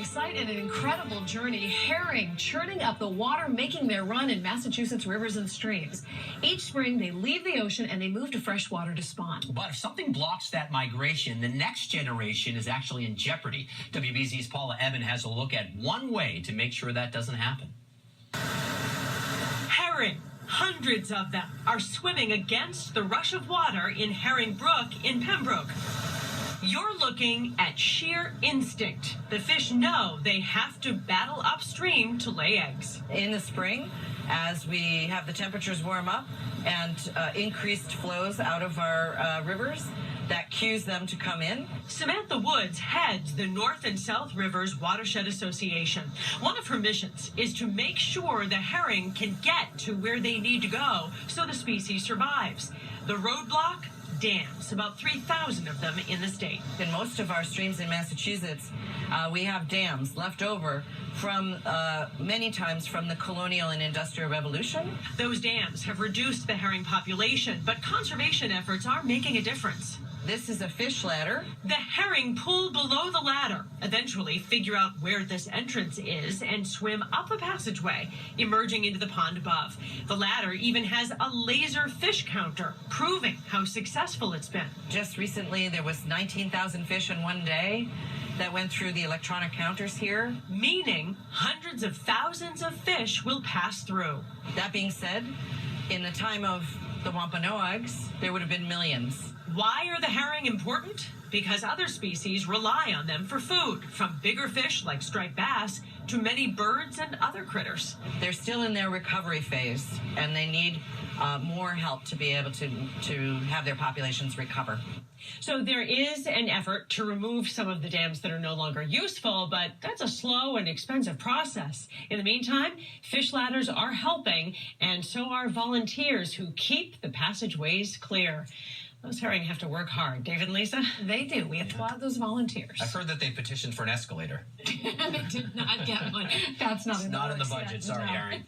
sight and an incredible journey. Herring churning up the water, making their run in Massachusetts rivers and streams. Each spring, they leave the ocean and they move to fresh water to spawn. But if something blocks that migration, the next generation is actually in jeopardy. WBZ's Paula Eben has a look at one way to make sure that doesn't happen. Herring. Hundreds of them are swimming against the rush of water in Herring Brook in Pembroke. You're looking at sheer instinct. The fish know they have to battle upstream to lay eggs. In the spring, as we have the temperatures warm up and increased flows out of our rivers, that cues them to come in. Samantha Woods heads the North and South Rivers Watershed Association. One of her missions is to make sure the herring can get to where they need to go so the species survives. The roadblock? Dams, about 3,000 of them in the state. In most of our streams in Massachusetts, we have dams left over from many times from the colonial and industrial revolution. Those dams have reduced the herring population, but conservation efforts are making a difference. This is a fish ladder. The herring pull below the ladder, eventually figure out where this entrance is and swim up a passageway, emerging into the pond above. The ladder even has a laser fish counter, proving how successful it's been. Just recently, there was 19,000 fish in one day that went through the electronic counters here. Meaning hundreds of thousands of fish will pass through. That being said, in the time of the Wampanoags, there would have been millions. Why are the herring important? Because other species rely on them for food, from bigger fish like striped bass to many birds and other critters. They're still in their recovery phase, and they need more help to be able to have their populations recover. So there is an effort to remove some of the dams that are no longer useful, but that's a slow and expensive process. In the meantime, fish ladders are helping, and so are volunteers who keep the passageways clear. Those herring have to work hard. David and Lisa? They do. We applaud those volunteers. I've heard that they petitioned for an escalator. They did not get one. That's not in the budget. Sorry, Aaron.